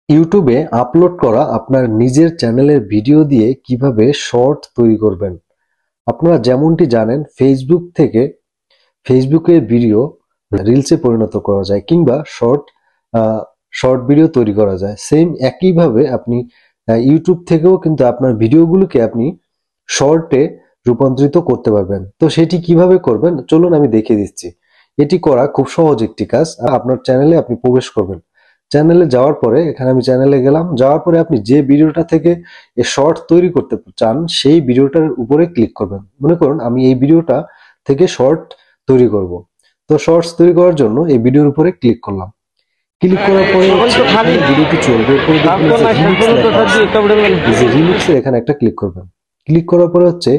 ইউটিউবে আপলোড করা আপনার নিজের চ্যানেলের ভিডিও দিয়ে কিভাবে শর্ট তৈরি করবেন। আপনারা যেমনটি জানেন ফেসবুকের ভিডিও রিলসে পরিণত করা যায় কিংবা শর্ট ভিডিও তৈরি করা যায়। সেম একইভাবে আপনি ইউটিউব থেকেও কিন্তু আপনার ভিডিওগুলোকে আপনি শর্টে রূপান্তরিত করতে পারবেন। তো সেটি কিভাবে করবেন চলুন আমি দেখিয়ে দিচ্ছি। এটি করা খুব সহজ একটি কাজ। আপনার চ্যানেলে আপনি প্রবেশ করবেন। চ্যানেলে যাওয়ার পরে এখানে আমি চ্যানেলে গেলাম, যাওয়ার পরে আপনি যে ভিডিওটা থেকে শর্ট তৈরি করতে চান সেই ভিডিওটার উপরে ক্লিক করবেন। মনে করুন আমি এই ভিডিওটা থেকে শর্ট তৈরি করব। তো শর্টস তৈরি করার জন্য এই ভিডিওর উপরে ক্লিক করলাম। ক্লিক করার পরে ভিডিওটি চলবে, রিমিক্সের এখানে একটা ক্লিক করবেন। ক্লিক করার পরে হচ্ছে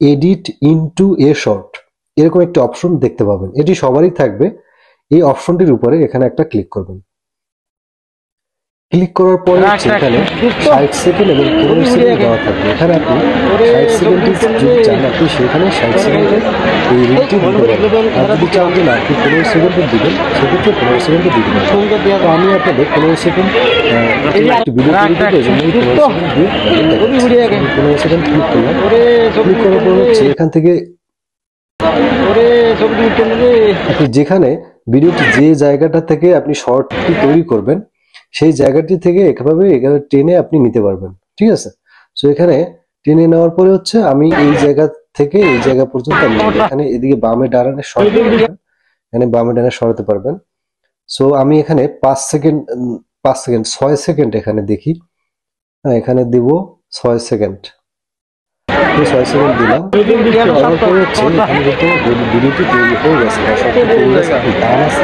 এডিট ইনটু এ শর্ট, এরকম একটা অপশন দেখতে পাবেন। এটি সবারই থাকবে। এই অপশনটির উপরে এখানে একটা ক্লিক করবেন। ক্লিক করার পরে এখানে 60 সেকেন্ড এবং 15 সেকেন্ড দেওয়া থাকবে। এখানে আপনি 60 সেকেন্ড যদি চান আপনি সেখানে 60 সেকেন্ডের এই রিলটি দিতে পারবেন। আর যদি চান যে না আপনি 15 সেকেন্ডের দিবেন সেক্ষেত্রে 15 সেকেন্ডে দিতে পারবেন। তো আমি আপনাদের 15 সেকেন্ড একটি ভিডিও তৈরি করতে এই জন্য 15 সেকেন্ড ক্লিক করলাম। ক্লিক করার পর হচ্ছে এখান থেকে আপনি যেখানে ভিডিওটি যে জায়গাটা থেকে আপনি শর্টটি তৈরি করবেন সেই জায়গাটি থেকে এভাবে টেনে আপনি নিতে পারবেন। ঠিক আছে, সো এখানে টেনে নেওয়ার পরে হচ্ছে আমি এই জায়গা থেকে এই জায়গা পর্যন্ত আমি এখানে এদিকে বামে ডানে সরাতে পারবেন, এখানে বামে ডানে সরাতে পারবেন। সো আমি এখানে 6 সেকেন্ড এখানে দেখি, এখানে দিব 6 সেকেন্ড। 6 সেকেন্ড দিলাম। পরে হচ্ছে এখানে কিন্তু ভিডিওটি তৈরি হয়ে গেছে। গান আছে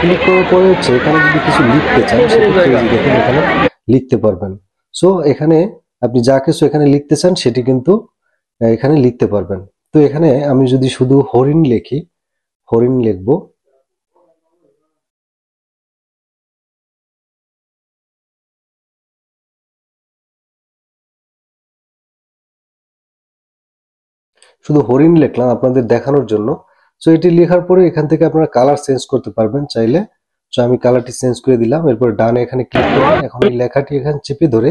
ক্লিক করার পরে হচ্ছে এখানে যদি কিছু লিখতে চান সেক্ষেত্রে দেখুন এখানে লিখতে পারবেন। সো এখানে আপনি যা কিছু এখানে লিখতে চান সেটি কিন্তু এখানে লিখতে পারবেন। তো এখানে আমি যদি শুধু হরিণ লিখি, হরিণ লিখবো। শুধু হরিণ লিখলাম আপনাদের দেখানোর জন্য। সো এটি লেখার পরে এখান থেকে আপনারা কালার চেঞ্জ করতে পারবেন চাইলে। সো আমি কালারটি চেঞ্জ করে দিলাম। এরপর ডানে এখানে ক্লিক করবেন। এখন এই লেখাটি এখানে চেপে ধরে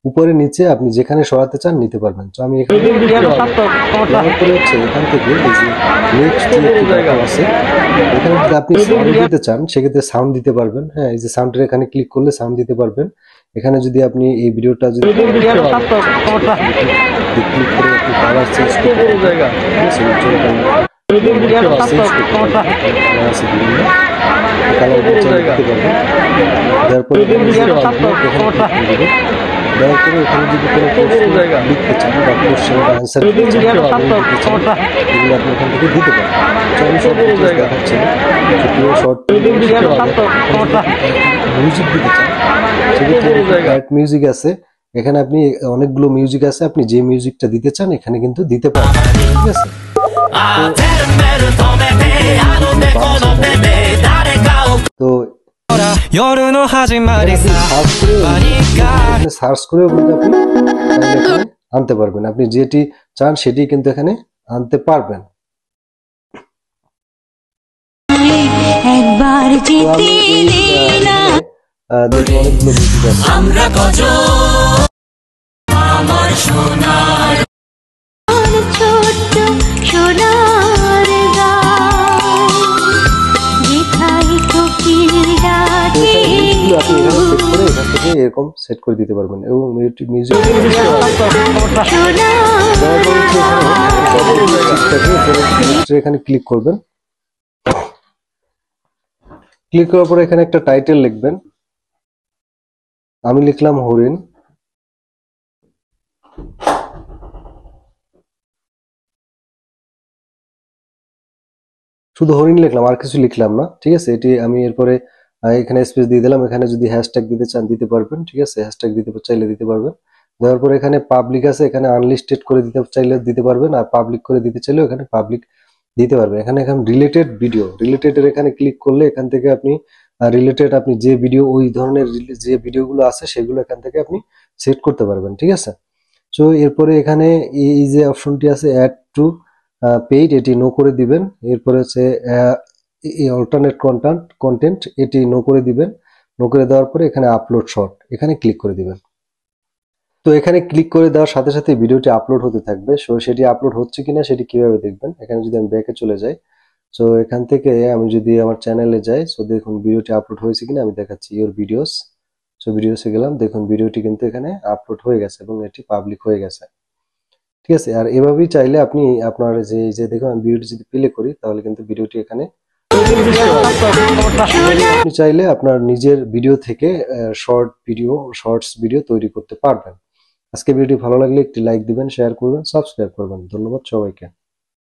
উপরে নিচে আপনি যেখানে সরাতে চান নিতে পারবেন। তো আমি এখানে হচ্ছে এখান থেকে এই যে নেক্সট যে বাটন আছে এখানে যদি আপনি সাউন্ড দিতে চান সেক্ষেত্রে সাউন্ড দিতে পারবেন। হ্যাঁ, এই যে সাউন্ডের এখানে ক্লিক করলে সাউন্ড দিতে পারবেন। এখানে যদি আপনি এই ভিডিওটা যদি ক্লিক করে আপনি কালার চেঞ্জ করতে পারবেন। তারপরে দয়া করে এখানে যদি কোনো প্রশ্ন লিখতে চান বা কোশ্চেন বা অ্যান্সার দিতে চান এগুলো আপনি এখান থেকে দিতে পারেন। আমি সব দেখাচ্ছি না, শর্ট মিউজিক দিতে চান সেক্ষেত্রে মিউজিক আছে, এখানে আপনি অনেকগুলো মিউজিক আছে, আপনি যে মিউজিকটা দিতে চান এখানে কিন্তু দিতে পারেন। ঠিক আছে, তো সার্চ করেও কিন্তু আপনি আনতে পারবেন। আপনি যেটি চান সেটি কিন্তু এখানে আনতে পারবেন। অনেকগুলো মিউজিক আছে। এরকম সেট করে দিতে পারবেন এবং মিউজিক এখানে ক্লিক করবেন। ক্লিক করার পরে এখানে একটা টাইটেল লিখবেন। আমি লিখলাম হরিণ। শুধু হরিণ লিখলাম, আর কিছু লিখলাম না। ঠিক আছে, এটি আমি এরপরে এখানে স্পেস দিয়ে দিলাম। এখানে যদি হ্যাশট্যাগ দিতে চান দিতে পারবেন। ঠিক আছে, হ্যাশট্যাগ দিতে চাইলে দিতে পারবেন। দেওয়ার পরে এখানে পাবলিক আছে, এখানে আনলিস্টেড করে দিতে চাইলে দিতে পারবেন, আর পাবলিক করে দিতে চাইলেও এখানে পাবলিক দিতে পারবেন। এখানে রিলেটেড ভিডিও, রিলেটেড এখানে ক্লিক করলে এখান থেকে আপনি রিলেটেড আপনি যে ভিডিও ওই ধরনের যে ভিডিওগুলো আছে সেগুলো এখান থেকে আপনি সেট করতে পারবেন। ঠিক আছে, সো এরপরে এখানে এই যে অপশনটি আছে অ্যাড টু পেইড এটি নো করে দিবেন। এরপরে হচ্ছে অল্টারনেট কন্টেন্ট এটি নো করে দিবেন। নো করে দেওয়ার পরে এখানে আপলোড শর্ট এখানে ক্লিক করে দিবেন। তো এখানে ক্লিক করে দেওয়ার সাথে সাথে ভিডিওটি আপলোড হতে থাকবে। সো সেটি আপলোড হচ্ছে কিনা সেটি কিভাবে দেখবেন, এখানে যদি আমি ব্যাকে চলে যাই, সো এখান থেকে আমি যদি আমার চ্যানেলে যাই, সো দেখুন ভিডিওটি আপলোড হয়েছে কিনা আমি দেখাচ্ছি। ইওর ভিডিওস, সো ভিডিওসে গেলাম, দেখুন ভিডিওটি কিন্তু এখানে আপলোড হয়ে গেছে এবং এটি পাবলিক হয়ে গেছে। ঠিক আছে, আর এভাবেই চাইলে আপনি আপনার যে দেখুন আমি ভিডিওটি যদি প্লে করি তাহলে কিন্তু ভিডিওটি এখানে আপনি চাইলে আপনার নিজের ভিডিও থেকে শর্টস ভিডিও তৈরি করতে পারবেন। আজকে ভিডিওটি ভালো লাগলে একটি লাইক দিবেন, শেয়ার করবেন, সাবস্ক্রাইব করবেন। ধন্যবাদ সবাইকে।